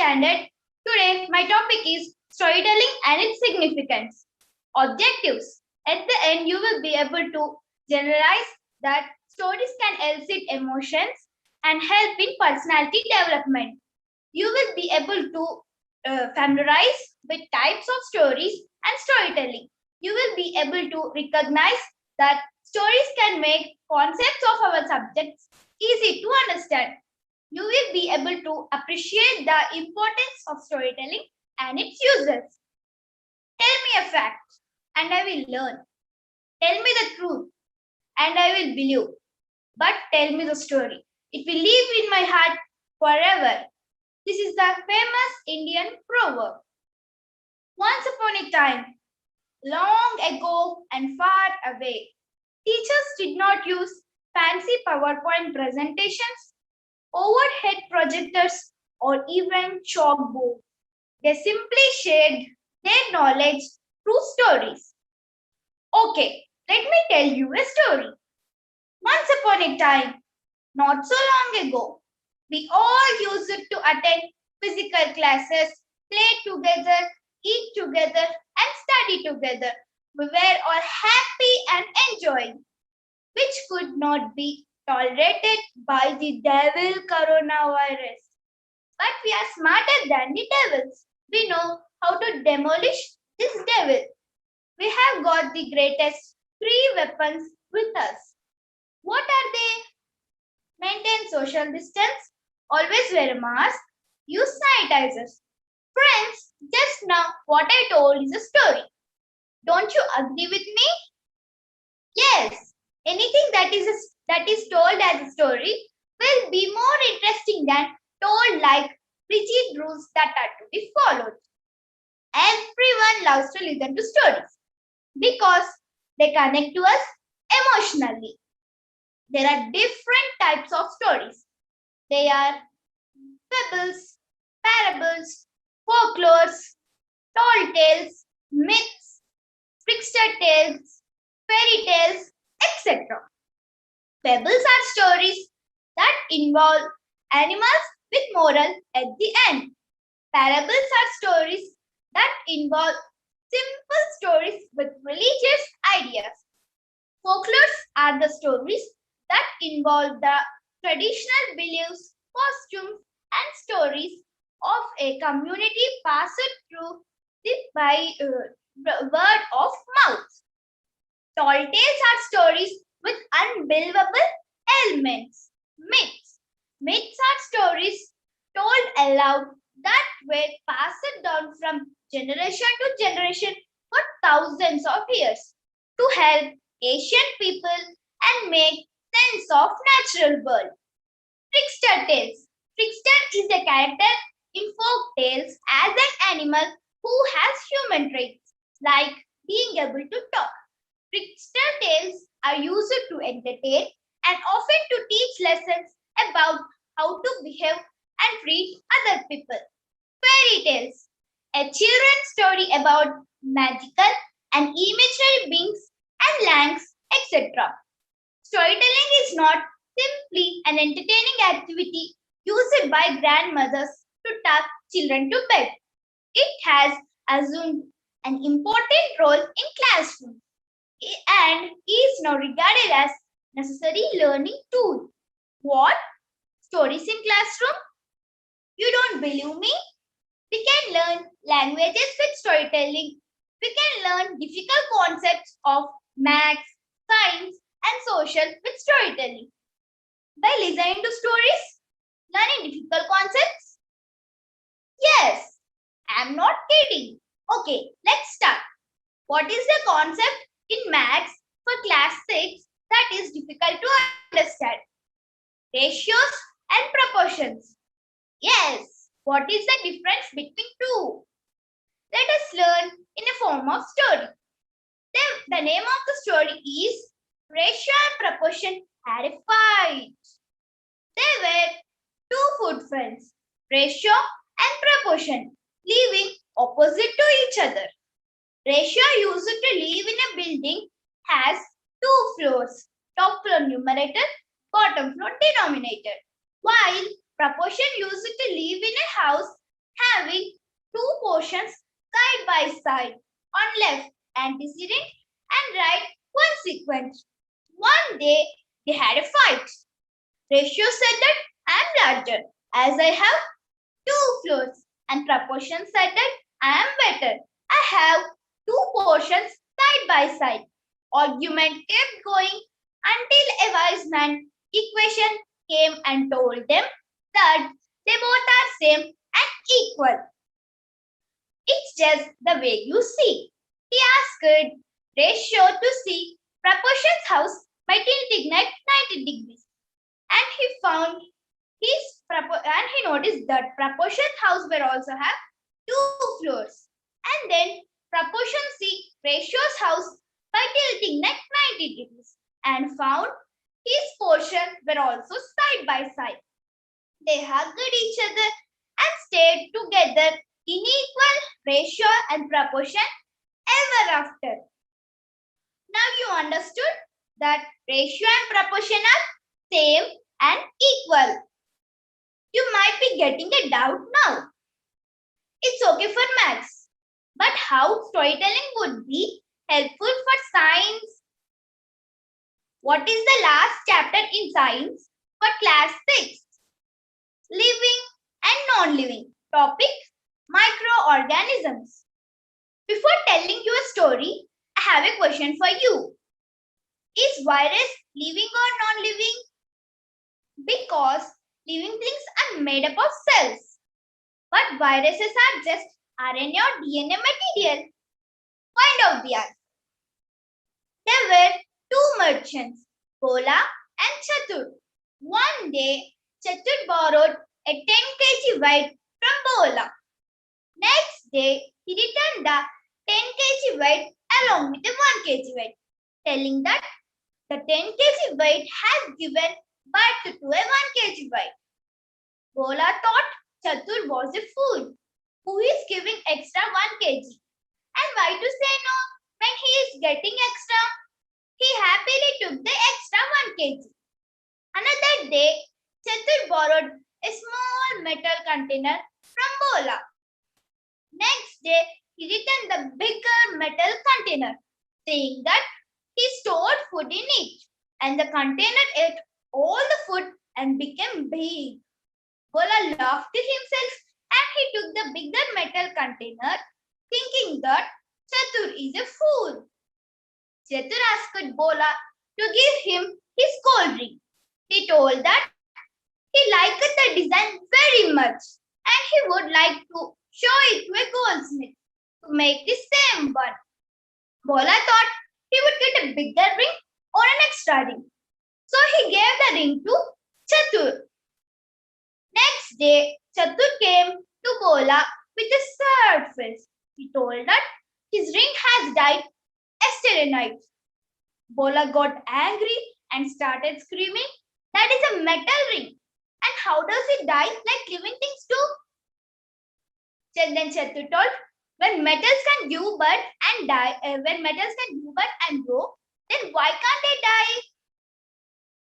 standard. Today, my topic is storytelling and its significance. Objectives. At the end, you will be able to generalize that stories can elicit emotions and help in personality development. You will be able to familiarize with types of stories and storytelling. You will be able to recognize that stories can make concepts of our subjects easy to understand. You will be able to appreciate the importance of storytelling and its uses. Tell me a fact, and I will learn. Tell me the truth, and I will believe. But tell me the story. It will live in my heart forever. This is the famous Indian proverb. Once upon a time, long ago and far away, teachers did not use fancy PowerPoint presentations, overhead projectors, or even chalkboard. They simply shared their knowledge through stories. Okay, let me tell you a story. Once upon a time, not so long ago, we all used to attend physical classes, play together, eat together, and study together. We were all happy and enjoying, which could not be tolerated by the devil coronavirus. But we are smarter than the devils. We know how to demolish this devil. We have got the greatest three weapons with us. What are they? Maintain social distance, always wear a mask, use sanitizers. Friends, just now what I told is a story. Don't you agree with me? Yes, anything that is told as a story will be more interesting than told like rigid rules that are to be followed. Everyone loves to listen to stories because they connect to us emotionally. There are different types of stories. They are fables, parables, folklores, tall tales, myths, trickster tales, fairy tales, etc. Fables are stories that involve animals with moral at the end. Parables are stories that involve simple stories with religious ideas. Folklores are the stories that involve the traditional beliefs, costumes, and stories of a community passed through by word of mouth. Tall tales are stories with unbelievable elements. Myths are stories told aloud that were passed down from generation to generation for thousands of years to help ancient people and make sense of natural world. Trickster tales. Trickster is a character in folk tales as an animal who has human traits like being able to talk. Trickster tales are used to entertain and often to teach lessons about how to behave and treat other people. Fairy tales. A children's story about magical and imaginary beings and lands, etc. Storytelling is not simply an entertaining activity used by grandmothers to tuck children to bed. It has assumed an important role in classrooms and is now regarded as necessary learning tool. What? Stories in classroom? You don't believe me? We can learn languages with storytelling. We can learn difficult concepts of maths, science, and social with storytelling. By listening to stories, learning difficult concepts? Yes, I'm not kidding. Okay, let's start. What is the concept in maths for class 6 that is difficult to understand? Ratios and proportions. Yes, what is the difference between two? Let us learn in a form of story. The name of the story is Ratio and Proportion Had a Fight. There were two food friends, Ratio and Proportion, living opposite to each other. Ratio used to live in a building has two floors, top floor numerator, bottom floor denominator, while Proportion used to live in a house having two portions side by side, on left antecedent and right consequent. One day they had a fight. Ratio said that I am larger as I have two floors, and proportion said that I am better. I have two portions side by side. Argument kept going until a wise man equation came and told them that they both are same and equal. It's just the way you see. He asked ratio to see proportions house by tilting at 90 degrees, and he found and he noticed that proportion house will also have two floors, and then proportion C ratios house by tilting at 90 degrees, and found his portion were also side by side. They hugged each other and stayed together in equal ratio and proportion ever after. Now you understood that ratio and proportion are same and equal. You might be getting a doubt now. It's okay for maths, but how storytelling would be helpful for science? What is the last chapter in science for class 6? Living and non-living. Topic: microorganisms. Before telling you a story, I have a question for you. Is virus living or non-living? Because living things are made up of cells, but viruses are just RNA or DNA material. Find out the answer. There were two merchants, Bola and Chatur. One day, Chatur borrowed a 10 kg weight from Bola. Next day, he returned the 10 kg weight along with a 1 kg weight, telling that the 10 kg weight has given birth to a 1 kg weight. Bola thought Chatur was a fool who is giving extra 1 kg. And why to say no when he is getting extra? He happily took the extra 1 kg. Another day, Chatur borrowed a small metal container from Bola. Next day, he returned the bigger metal container, saying that he stored food in it, and the container ate all the food and became big. Bola laughed to himself and he took the bigger metal container, thinking that Chatur is a fool. Chatur asked Bola to give him his cold drink. He told that he liked the design very much and he would like to show it to a goldsmith to make the same one. Bola thought he would get a bigger ring or an extra ring. So he gave the ring to Chatur. Next day, Chatur came to Bola with a sad face. He told that his ring has died yesterday night. Bola got angry and started screaming, "That is a metal ring. And how does it die like living things do?" Then Chatur told, when metals can give birth and die, when metals can give birth and grow, then why can't they die?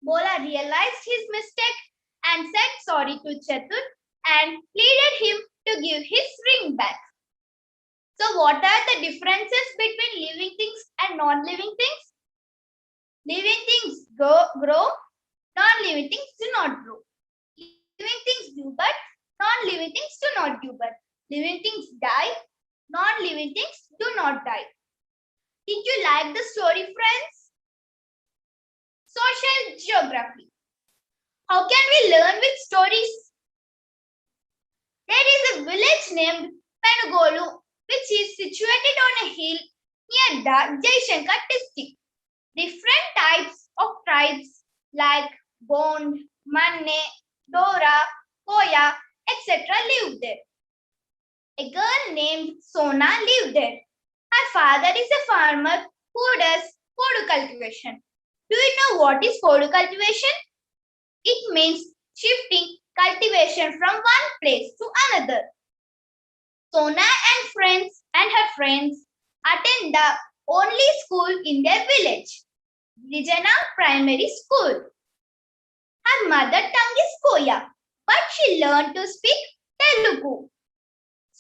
Bola realized his mistake and said sorry to Chatur and pleaded him to give his ring back. So what are the differences between living things and non-living things? Living things grow, non-living things do not grow. Living things give birth, non-living things do not give birth. Living things die, non-living things do not die. Did you like the story, friends? Social geography. How can we learn with stories? There is a village named Penugolu, which is situated on a hill near the Jaishankar district. Different types of tribes like Bond, Manne, Dora, Koya, etc. live there. A girl named Sona lived there. Her father is a farmer who does kodu cultivation. Do you know what is kodu cultivation? It means shifting cultivation from one place to another. Sona and her friends attend the only school in their village, Vijana Primary School. Her mother tongue is Koya, but she learned to speak Telugu.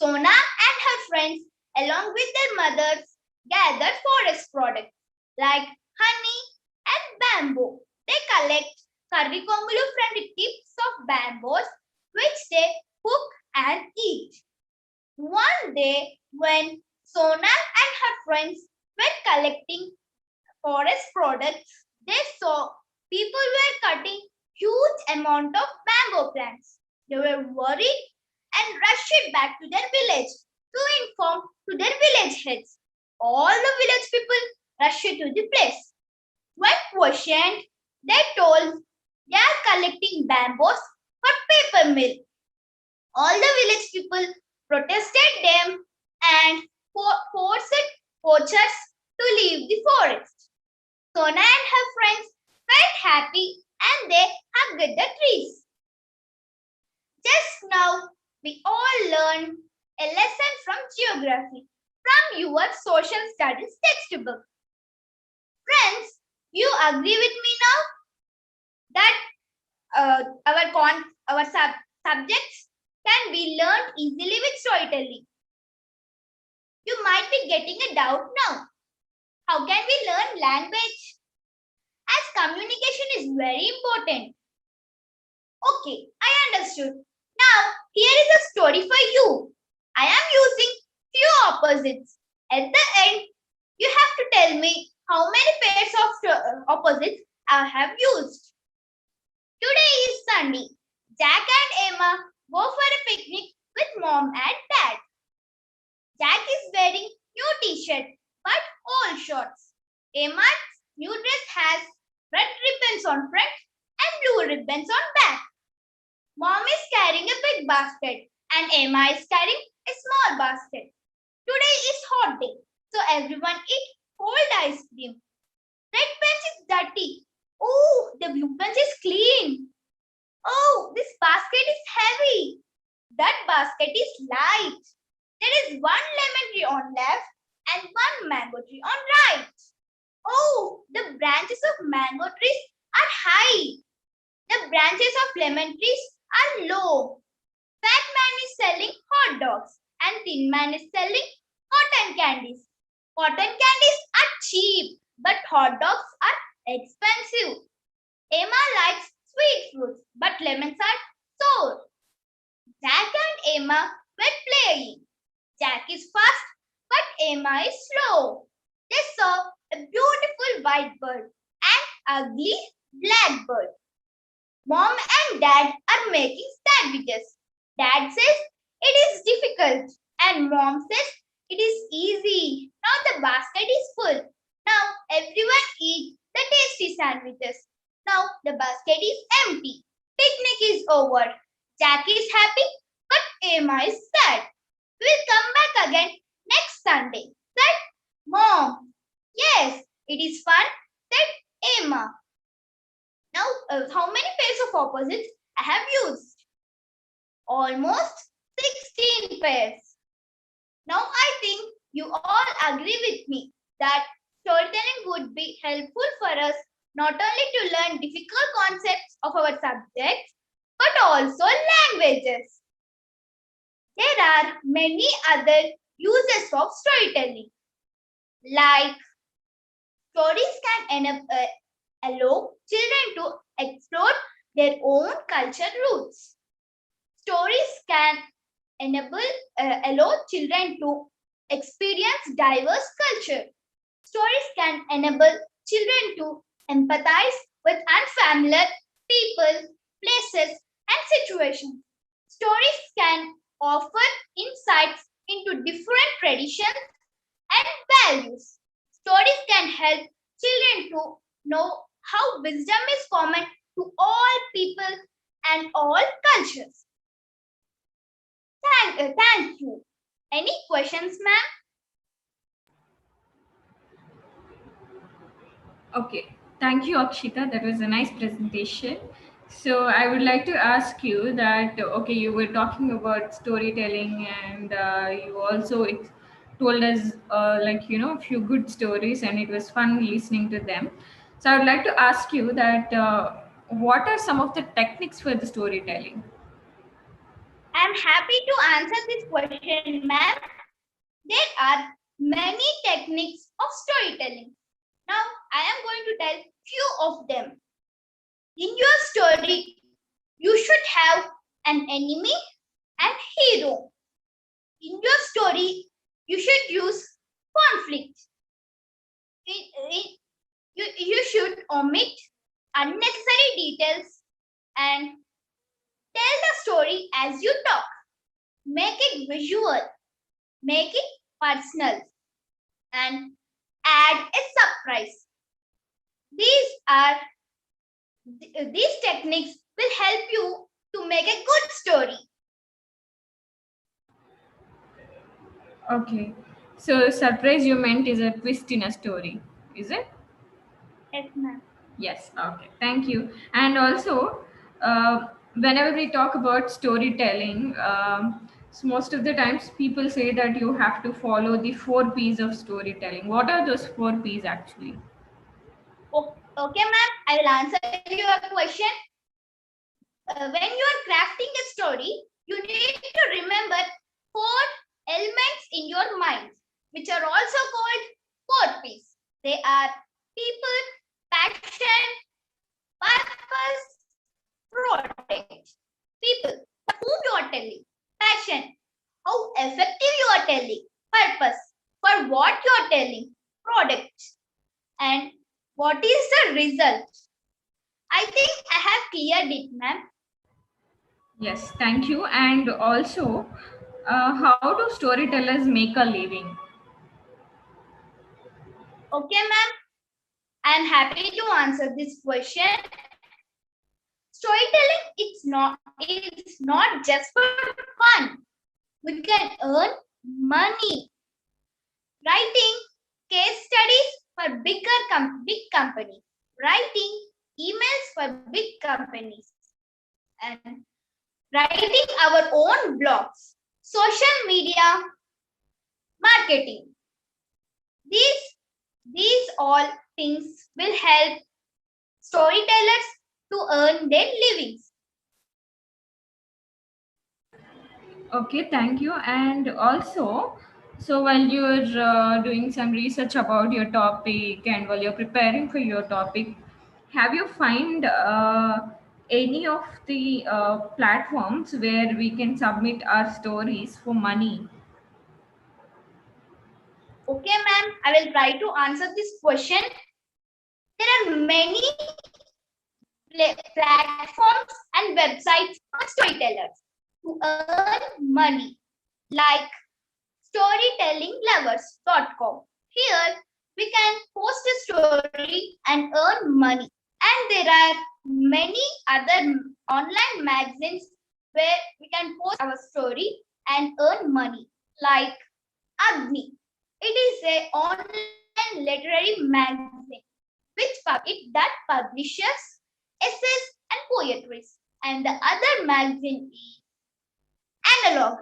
Sonam and her friends, along with their mothers, gather forest products like honey and bamboo. They collect Karrikomulu from the tips of bamboos, which they cook and eat. One day, when Sonam and her friends were collecting forest products, they saw people were cutting huge amount of bamboo plants. They were worried and rushed back to their village to inform to their village heads. All the village people rushed to the place. When questioned, they told they are collecting bamboos for paper mill. All the village people protested them and forced poachers to leave the forest. Sona and her friends felt happy and they hugged the trees. Just now, we all learned a lesson from geography from your social studies textbook. Friends, you agree with me now that our subjects can be learned easily with storytelling. You might be getting a doubt now. How can we learn language? As communication is very important. Okay, I understood. Now, here is a story for you. I am using few opposites. At the end, you have to tell me how many pairs of opposites I have used. Today is Sunday. Jack and Emma go for a picnic with mom and dad. Jack is wearing new t-shirt but old shorts. Emma's new dress has red ribbons on front and blue ribbons on back. Mom is carrying a big basket and Emma is carrying a small basket. Today is hot day, so everyone eat cold ice cream. Red bench is dirty. Oh, the blue bench is clean. Oh, this basket is heavy. That basket is light. There is one lemon tree on left and one mango tree on right. Oh, the branches of mango trees are high. The branches of lemon trees are low. Fat man is selling hot dogs and thin man is selling cotton candies. Cotton candies are cheap, but hot dogs are expensive. Emma likes sweet fruits, but lemons are sour. Jack and Emma were playing. Jack is fast, but Emma is slow. They saw a beautiful white bird and ugly black bird. Mom and Dad are making sandwiches. Dad says it is difficult and Mom says it is easy. Now the basket is full. Now everyone eats the tasty sandwiches. Now the basket is empty. Picnic is over. Jack is happy, but Emma is sad. We'll come back again next Sunday, said Mom. Yes, it is fun, said Emma. Now, how many pairs of opposites I have used? Almost 16 pairs. Now, I think you all agree with me that storytelling would be helpful for us not only to learn difficult concepts of our subjects, but also languages. There are many other uses of storytelling, like stories can allow children to explore their own culture roots. Stories can allow children to experience diverse culture. Stories can enable children to empathize with unfamiliar people, places, and situations. Stories can offer insights into different traditions and values. Stories can help children to know how wisdom is common to all people and all cultures. Thank you. Any questions, ma'am? Okay, thank you, Akshita. That was a nice presentation. So I would like to ask you that, okay, you were talking about storytelling and you also told us a few good stories and it was fun listening to them. So I would like to ask you that what are some of the techniques for the storytelling? I am happy to answer this question, ma'am. There are many techniques of storytelling. Now, I am going to tell few of them. In your story, you should have an enemy and hero. In your story, you should use conflict. You should omit unnecessary details and tell the story as you talk. Make it visual, make it personal, and add a surprise. These techniques will help you to make a good story. Okay. So surprise you meant is a twist in a story, is it? Yes, ma'am. Yes. Okay. Thank you. And also, whenever we talk about storytelling, so most of the times people say that you have to follow the 4 P's of storytelling. What are those 4 P's actually? Okay, ma'am. I will answer your question. When you are crafting a story, you need to remember 4 elements in your mind, which are also called 4 P's. They are people, passion, purpose, product. People, for whom you are telling. Passion, how effective you are telling. Purpose, for what you are telling. Product, and what is the result. I think I have cleared it, ma'am. Yes. Thank you. And also, how do storytellers make a living? Okay, ma'am. I am happy to answer this question. Storytelling it's not just for fun. We can earn money. Writing case studies for big companies. Writing emails for big companies. And writing our own blogs. Social media marketing. These all things will help storytellers to earn their livings. Okay, thank you. And also, so while you're doing some research about your topic and while you're preparing for your topic, have you find any of the platforms where we can submit our stories for money? Okay, ma'am, I will try to answer this question. There are many platforms and websites for storytellers to earn money, like storytellinglovers.com. Here, we can post a story and earn money. And there are many other online magazines where we can post our story and earn money, like Agni. It is an online literary magazine that publishes essays and poetries. And the other magazine is Analog.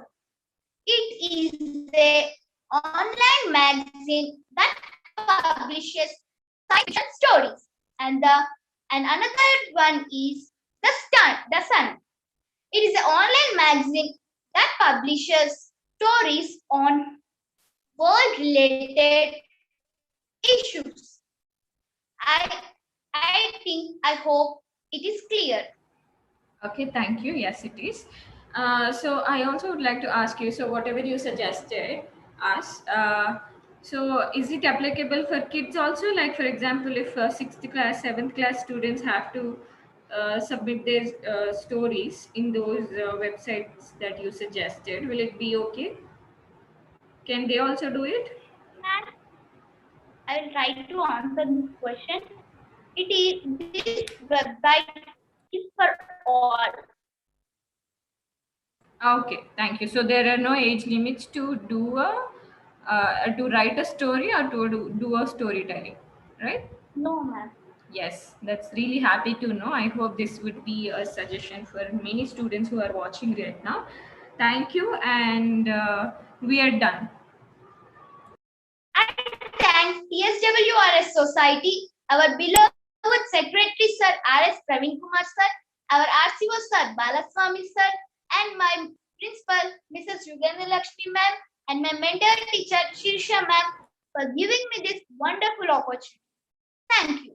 It is a online magazine that publishes science fiction stories. And another one is the Sun. It is an online magazine that publishes stories on world related issues. I hope it is clear. Okay, thank you. Yes, it is. So I also would like to ask you, so whatever you suggested us, so is it applicable for kids also? Like, for example, if 6th class, 7th class students have to submit their stories in those websites that you suggested, will it be okay? Can they also do it? I will try to answer this question. This website is for all. Okay, thank you. So there are no age limits to do a to write a story or to do a storytelling, right? No, ma'am. Yes, that's really happy to know. I hope this would be a suggestion for many students who are watching right now. Thank you, and we are done. I thank TSWRS Society, our beloved Secretary Sir R.S. Praveen Kumar Sir, our RCO Sir Balaswamy Sir, and my principal, Mrs. Yugandha Lakshmi ma'am, and my mentor teacher, Shirsha ma'am, for giving me this wonderful opportunity. Thank you.